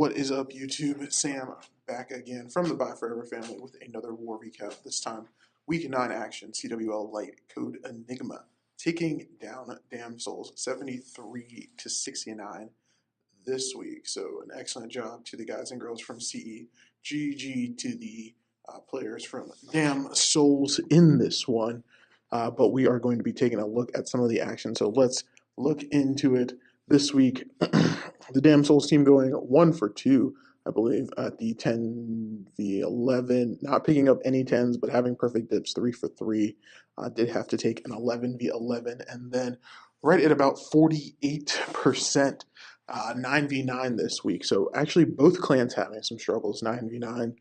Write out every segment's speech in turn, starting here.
What is up, YouTube? Sam back again from the Buy Forever family with another war recap. This time, Week 9 action, CWL Lite, code Enigma, taking down Damn Souls 73-69 this week. So, an excellent job to the guys and girls from CE. GG to the players from Damn Souls in this one. But we are going to be taking a look at some of the action. So, let's look into it this week. The Damn Souls team going 1 for 2, I believe, at the 10v11. Not picking up any 10s, but having perfect dips 3 for 3. Did have to take an 11v11, and then right at about 48%, 9v9 this week. So actually both clans having some struggles, 9v9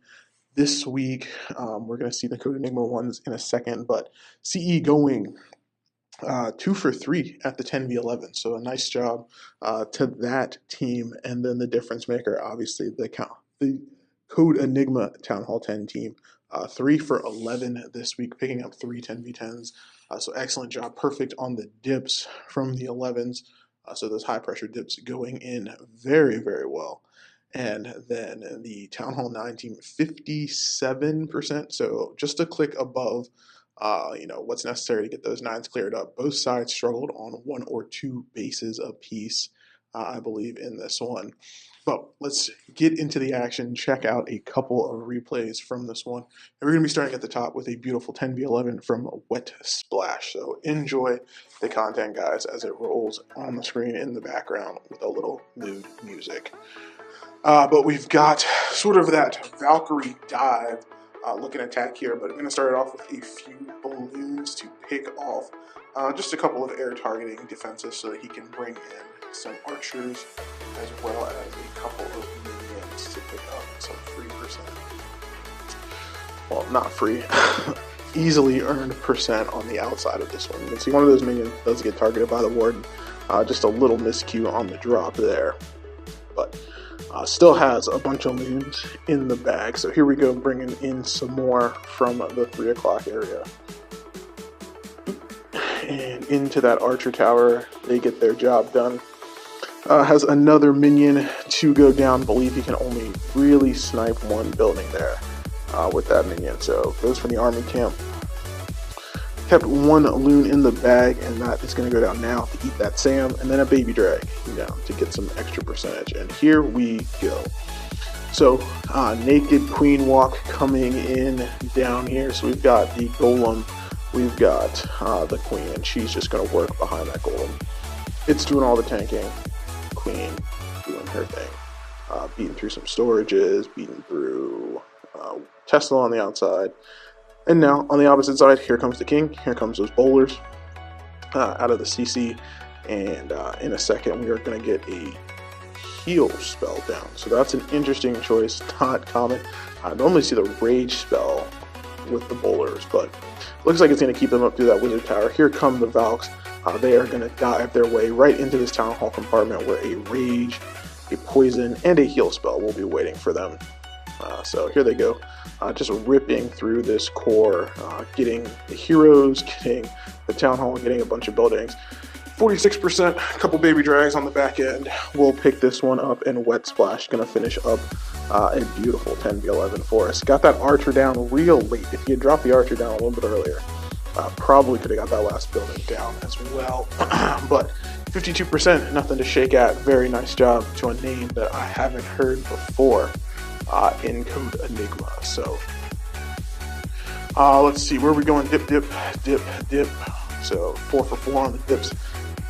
this week. We're going to see the Code Enigma ones in a second, but CE going 2 for 3 at the 10v11. So a nice job to that team. And then the difference maker, obviously, the Code Enigma Town Hall 10 team. 3 for 11 this week, picking up 3 10v10s. So excellent job. Perfect on the dips from the 11s. So those high pressure dips going in very, very well. And then the Town Hall 9 team, 57%. So just a click above what's necessary to get those 9s cleared up. Both sides struggled on 1 or 2 bases apiece, I believe, in this one. But let's get into the action, check out a couple of replays from this one. And we're going to be starting at the top with a beautiful 10v11 from Wet Splash. So enjoy the content, guys, as it rolls on the screen in the background with a little mood music. But we've got sort of that Valkyrie dive looking attack here, but I'm going to start it off with a few balloons to pick off just a couple of air targeting defenses so that he can bring in some archers as well as a couple of minions to pick up some free percent. Well, not free, easily earned percent on the outside of this one. You can see one of those minions does get targeted by the warden, just a little miscue on the drop there, but still has a bunch of loons in the bag. So here we go, bringing in some more from the 3 o'clock area. And into that archer tower, they get their job done. Has another minion to go down. Believe he can only really snipe one building there with that minion. So goes from the army camp. Kept 1 loon in the bag, and that is going to go down now to eat that Sam, and then a baby drag down to get some extra percentage. And here we go. So naked queen walk coming in down here. So we've got the golem, we've got the queen, and she's just going to work behind that golem. It's doing all the tanking. Queen doing her thing, beating through some storages, beating through Tesla on the outside. And now, on the opposite side, here comes the king. Here comes those bowlers out of the CC. And in a second, we are going to get a heal spell down. So that's an interesting choice, not common. I normally see the rage spell with the bowlers, but looks like it's going to keep them up through that wizard tower. Here come the Valks. They are going to dive their way right into this town hall compartment where a rage, a poison, and a heal spell will be waiting for them. So here they go, just ripping through this core, getting the heroes, getting the town hall, getting a bunch of buildings. 46%, a couple baby drags on the back end. We'll pick this one up, and Wet Splash going to finish up a beautiful 10v11 for us. Got that archer down real late. If he had dropped the archer down a little bit earlier, probably could have got that last building down as well. But 52%, nothing to shake at. Very nice job to a name that I haven't heard before in Code Enigma. So let's see, where are we going? Dip, dip, dip, dip. So 4 for 4 on the dips.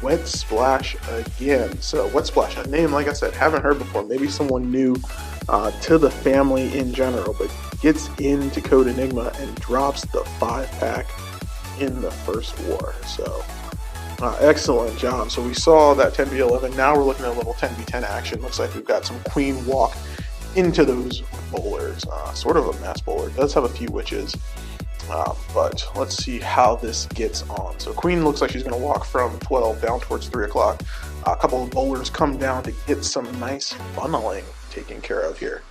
Wet Splash again. So Wet Splash, a name, like I said, haven't heard before. Maybe someone new to the family in general, but gets into Code Enigma and drops the 5-pack in the first war. So excellent job. So we saw that 10v11. Now we're looking at a little 10v10 action. Looks like we've got some queen walk into those bowlers. Sort of a mass bowler. Does have a few witches. But let's see how this gets on. So queen looks like she's going to walk from 12 down towards 3 o'clock. A couple of bowlers come down to get some nice funneling taken care of here.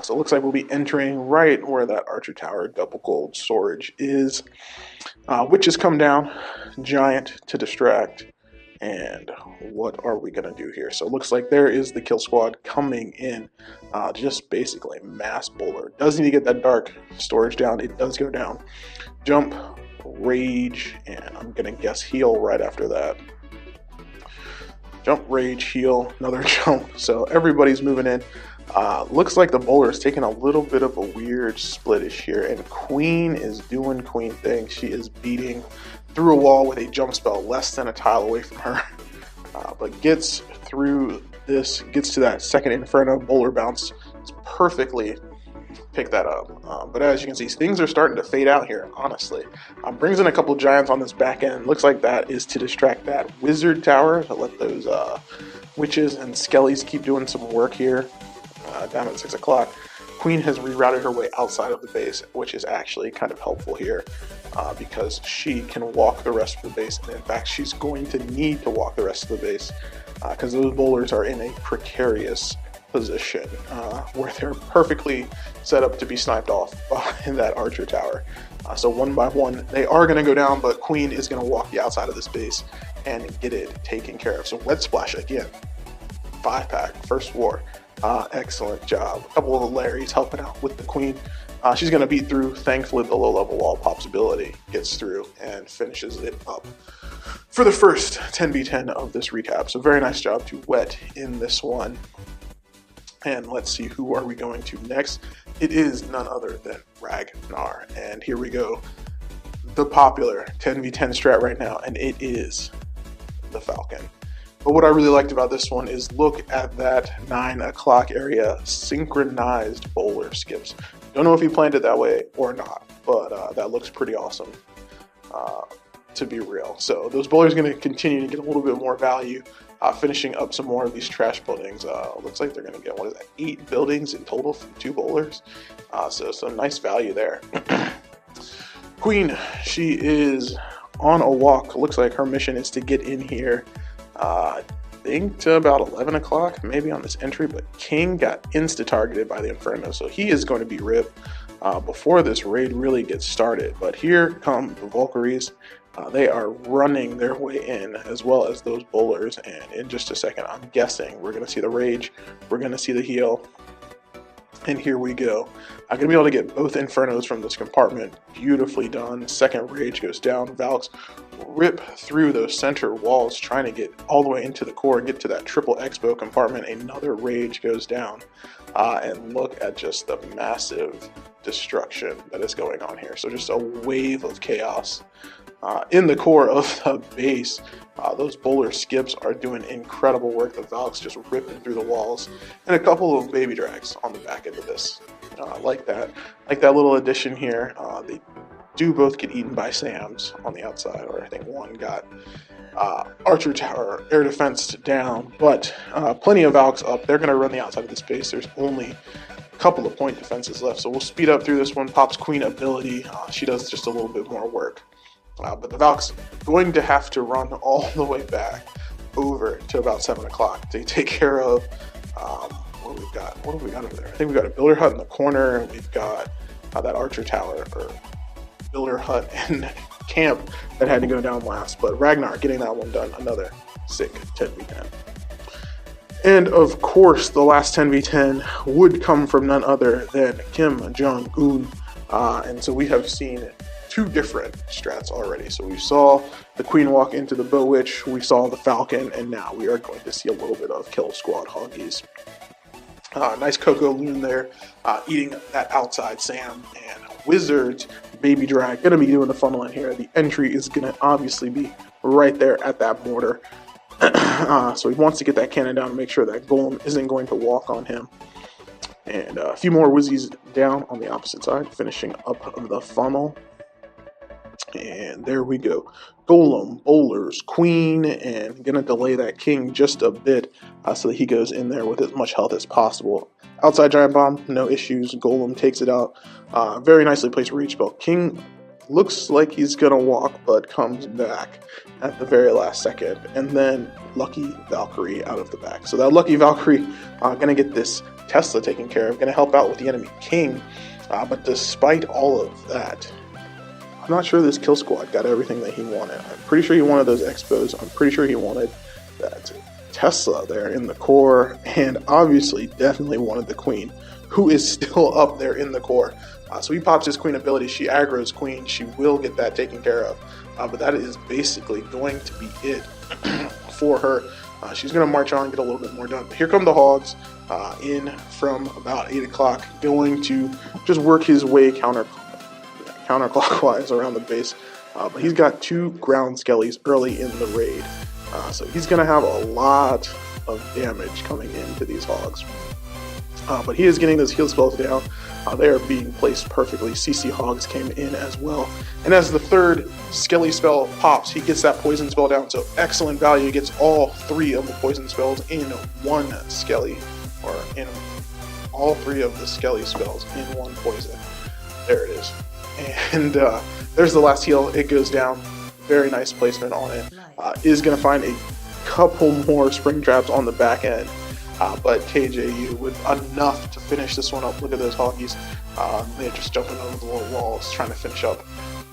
So it looks like we'll be entering right where that archer tower double gold storage is. Witches come down, giant to distract, And what are we going to do here? So it looks like there is the kill squad coming in. Just basically mass bowler. Does need to get that dark storage down. It does go down. Jump, rage, and I'm going to guess heal right after that. Jump, rage, heal, another jump. So everybody's moving in. Looks like the bowler is taking a little bit of a weird splitish here, and Queen is doing Queen things. She is beating through a wall with a jump spell less than a tile away from her, but gets through this, gets to that second Inferno bowler bounce. It's perfectly pick that up. But as you can see, things are starting to fade out here, honestly. Brings in a couple giants on this back end. Looks like that is to distract that wizard tower to let those witches and skellies keep doing some work here. Down at 6 o'clock. Queen has rerouted her way outside of the base, which is actually kind of helpful here because she can walk the rest of the base. And in fact, she's going to need to walk the rest of the base because those bowlers are in a precarious position where they're perfectly set up to be sniped off in that archer tower. So one by one, they are going to go down, but Queen is going to walk the outside of this base and get it taken care of. So Wet Splash again, 5-pack, first war. Excellent job. A couple of Larrys helping out with the Queen. She's going to beat through. Thankfully, the low-level wall pops ability gets through and finishes it up for the first 10v10 of this recap. So very nice job to Wet in this one. And let's see, who are we going to next? It is none other than Ragnar. And here we go. The popular 10v10 strat right now, and it is the Falcon. But what I really liked about this one is look at that 9 o'clock area synchronized bowler skips. Don't know if he planned it that way or not, but that looks pretty awesome to be real. So those bowlers are going to continue to get a little bit more value, finishing up some more of these trash buildings. Looks like they're going to get, 8 buildings in total from 2 bowlers. So some nice value there. Queen, she is on a walk. Looks like her mission is to get in here. I think to about 11 o'clock, maybe on this entry, but King got insta-targeted by the Inferno, so he is going to be ripped before this raid really gets started. But here come the Valkyries. They are running their way in, as well as those bowlers, and in just a second, I'm guessing we're going to see the rage, we're going to see the heal, and here we go. I'm going to be able to get both Infernos from this compartment. Beautifully done. Second rage goes down. Valks rip through those center walls, trying to get all the way into the core and get to that triple expo compartment. Another rage goes down. And look at just the massive destruction that is going on here. So just a wave of chaos in the core of the base. Those bowler skips are doing incredible work. The Valks just ripping through the walls, and a couple of baby drags on the back end of this. Like that little addition here. They do both get eaten by Sams on the outside, or I think one got Archer Tower air defense down, but plenty of Valks up. They're going to run the outside of this base. There's only a couple of point defenses left, so we'll speed up through this one. Pops Queen ability. She does just a little bit more work. But the Valks going to have to run all the way back over to about 7 o'clock to take care of what we've got. What have we got over there? I think we've got a builder hut in the corner, and we've got that archer tower, or builder hut and camp that had to go down last. But Ragnar getting that one done. Another sick 10v10. And of course, the last 10v10 would come from none other than Kim Jong-un. And so we have seen 2 different strats already. So we saw the Queen walk into the Bow Witch, we saw the Falcon, and now we are going to see a little bit of Kill Squad Hoggies. Nice Coco Loon there, eating that outside Sam, and Wizards Baby Drag going to be doing the funnel in here. The entry is going to obviously be right there at that mortar. So he wants to get that cannon down and make sure that Golem isn't going to walk on him. And a few more Wizzies down on the opposite side, finishing up the funnel. And there we go. Golem, bowlers, Queen, and gonna delay that King just a bit so that he goes in there with as much health as possible. Outside Giant Bomb, no issues. Golem takes it out. Very nicely placed reach spell. King looks like he's gonna walk, but comes back at the very last second. And then Lucky Valkyrie out of the back. So that Lucky Valkyrie gonna get this Tesla taken care of, gonna help out with the enemy King. But despite all of that, not sure this kill squad got everything that he wanted. I'm pretty sure he wanted those expos. I'm pretty sure he wanted that Tesla there in the core, and obviously definitely wanted the queen, who is still up there in the core. So he pops his queen ability. She aggroes queen. She will get that taken care of. But that is basically going to be it for her. She's going to march on and get a little bit more done. But here come the hogs in from about 8 o'clock, going to just work his way counterclockwise around the base. But he's got 2 ground skellies early in the raid. So he's going to have a lot of damage coming into these hogs. But he is getting those heal spells down. They are being placed perfectly. CC Hogs came in as well. And as the 3rd Skelly spell pops, he gets that poison spell down. So excellent value. He gets all 3 of the poison spells in one Skelly. Or in all 3 of the Skelly spells in one poison. There it is. And there's the last heal. It goes down. Very nice placement on it. Is going to find a couple more spring traps on the back end. But KJU with enough to finish this one up. Look at those hoggies. They're just jumping over the little walls trying to finish up.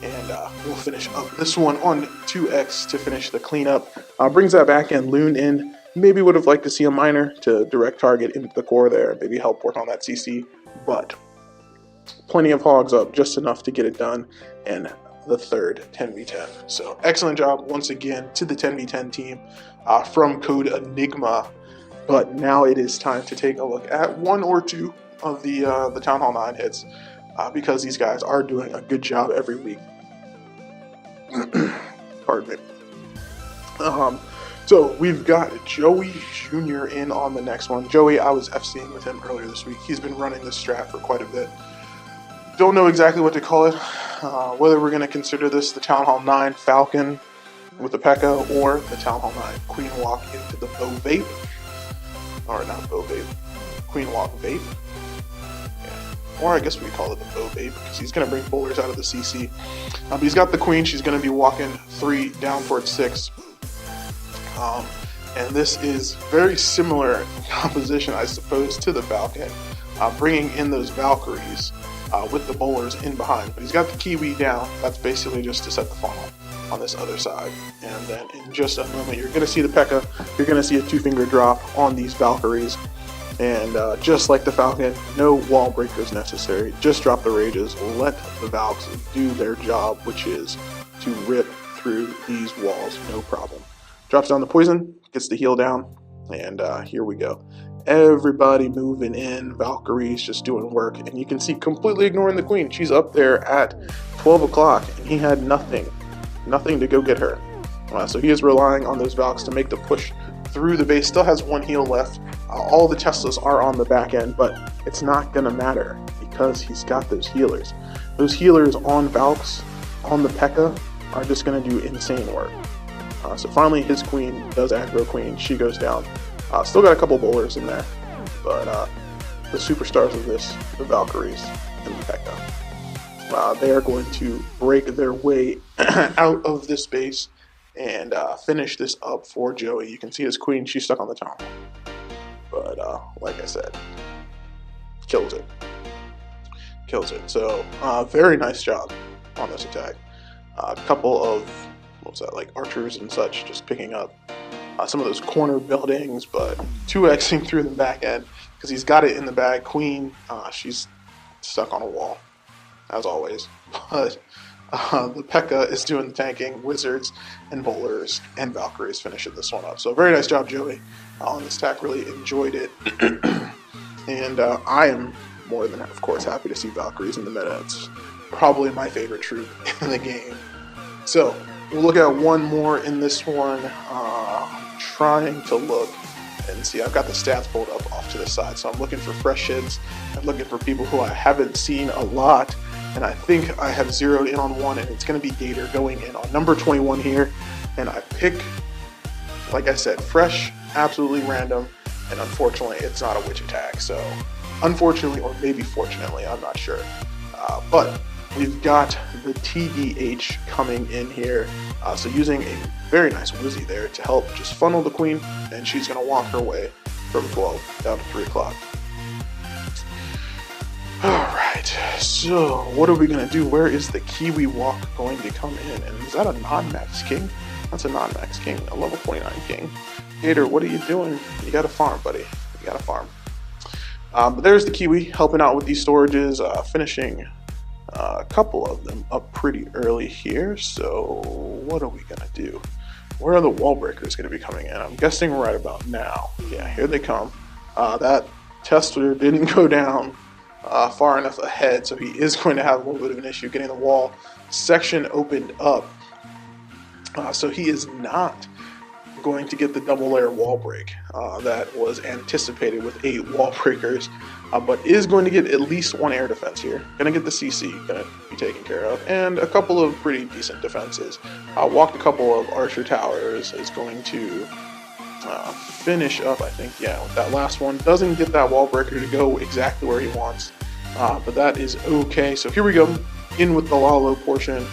And we'll finish up this one on 2x to finish the cleanup. Brings that back in, Loon in. Maybe would have liked to see a miner to direct target into the core there. Maybe help work on that CC. But plenty of hogs up, just enough to get it done. And the 3rd 10v10. So excellent job once again to the 10v10 team from code Enigma. But now it is time to take a look at 1 or 2 of the Town Hall 9 hits because these guys are doing a good job every week. Pardon me. So we've got Joey Jr. in on the next one. Joey, I was FCing with him earlier this week. He's been running this strat for quite a bit. Don't know exactly what to call it. Whether we're going to consider this the Town Hall 9 Falcon with the P.E.K.K.A. or the Town Hall 9 Queen Walk into the Bow Vape. Or not Bow Vape, Queen Walk Vape. Yeah. Or I guess we call it the Bow Vape because he's going to bring bowlers out of the CC. But he's got the Queen. She's going to be walking 3 down towards 6. And this is very similar composition, I suppose, to the Falcon. Bringing in those Valkyries with the bowlers in behind. But he's got the Kiwi down. That's basically just to set the funnel on this other side. And then in just a moment, you're going to see the P.E.K.K.A. You're going to see a 2-finger drop on these Valkyries. And just like the Falcon, no wall breakers necessary. Just drop the rages. Let the Valks do their job, which is to rip through these walls. No problem. Drops down the poison, gets the heal down, and here we go. Everybody moving in. Valkyrie's just doing work. And you can see completely ignoring the Queen. She's up there at 12 o'clock, and he had nothing to go get her. So he is relying on those Valks to make the push through the base. Still has 1 heal left. All the Teslas are on the back end, but it's not going to matter because he's got those healers. Those healers on Valks, on the P.E.K.K.A. are just going to do insane work. So finally his Queen does aggro Queen. She goes down. Still got a couple bowlers in there, but the superstars of this, the Valkyries and the P.E.K.K.A. They are going to break their way out of this base and finish this up for Joey. You can see his Queen, she's stuck on the top. But like I said, kills it. So very nice job on this attack. A couple of, like archers and such, just picking up some of those corner buildings, but 2xing through the back end because he's got it in the bag. Queen, she's stuck on a wall, as always. But the P.E.K.K.A. is doing the tanking. Wizards and bowlers and Valkyries finishing this one up. So very nice job, Joey, on this attack. Really enjoyed it. And I am more than, of course, happy to see Valkyries in the meta. It's probably my favorite troop in the game. So we'll look at one more in this one. Trying to look and see. I've got the stats pulled up off to the side, so I'm looking for fresh hits. I'm looking for people who I haven't seen a lot, and I think I have zeroed in on one, and it's going to be Gator going in on number 21 here. And I pick, like I said, fresh, absolutely random, and unfortunately it's not a witch attack. So unfortunately, or maybe fortunately, I'm not sure. But we've got the TDH coming in here. So using a very nice Wizzy there to help just funnel the Queen, and she's going to walk her way from 12 down to 3 o'clock. Alright, so what are we gonna do? Where is the Kiwi Walk going to come in? And is that a non-max king? That's a non-max king, a level 29 king. Gator, what are you doing? You gotta farm, buddy. You gotta farm. But there's the Kiwi helping out with these storages, finishing a couple of them up pretty early here. So what are we gonna do? Where are the wall breakers gonna be coming in? I'm guessing right about now. Yeah, here they come. That tester didn't go down far enough ahead, so he is going to have a little bit of an issue getting the wall section opened up. So he is not going to get the double layer wall break that was anticipated with 8 wall breakers, but is going to get at least 1 air defense here. Gonna get the CC, gonna be taken care of, and a couple of pretty decent defenses. Walked a couple of archer towers, is going to finish up, I think, yeah, with that last one. Doesn't get that wall breaker to go exactly where he wants, but that is okay. So here we go, in with the Lalo portion.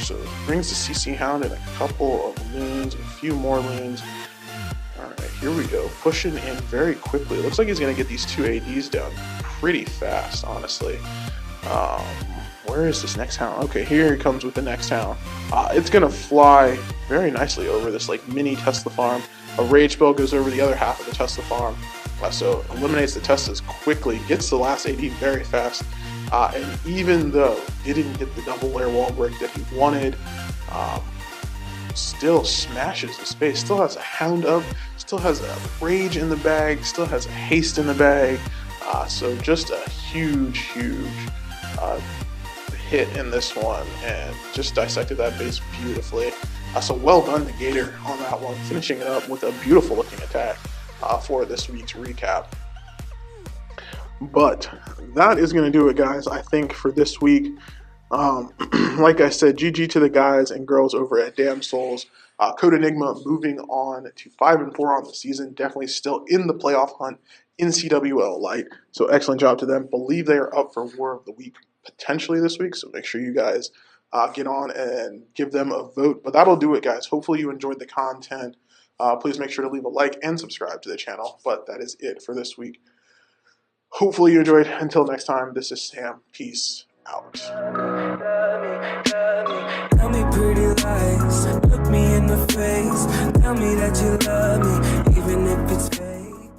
So brings the CC Hound and a couple of loons, a few more loons. Alright, here we go. Pushing in very quickly. It looks like he's going to get these 2 ADs down pretty fast, honestly. Where is this next Hound? Okay, here he comes with the next Hound. It's going to fly very nicely over this like mini Tesla farm. A Rage Spell goes over the other half of the Tesla farm. So eliminates the Teslas quickly, gets the last AD very fast. And even though he didn't get the double layer wall break that he wanted, still smashes the space, still has a Hound up, still has a Rage in the bag, still has a Haste in the bag. So just a huge hit in this one, and just dissected that base beautifully. So well done to Gator on that one, finishing it up with a beautiful looking attack for this week's recap. But that is going to do it, guys, I think, for this week. Like I said, GG to the guys and girls over at Damn Souls. Code Enigma moving on to 5-4 on the season. Definitely still in the playoff hunt in CWL Lite. So excellent job to them. Believe they are up for War of the Week potentially this week. So make sure you guys get on and give them a vote. But that'll do it, guys. Hopefully you enjoyed the content. Please make sure to leave a like and subscribe to the channel. But that is it for this week. Hopefully you enjoyed. Until next time, this is Sam. Peace out. Tell me pretty lies, look me in the face, tell me that you love me, even if it's fake.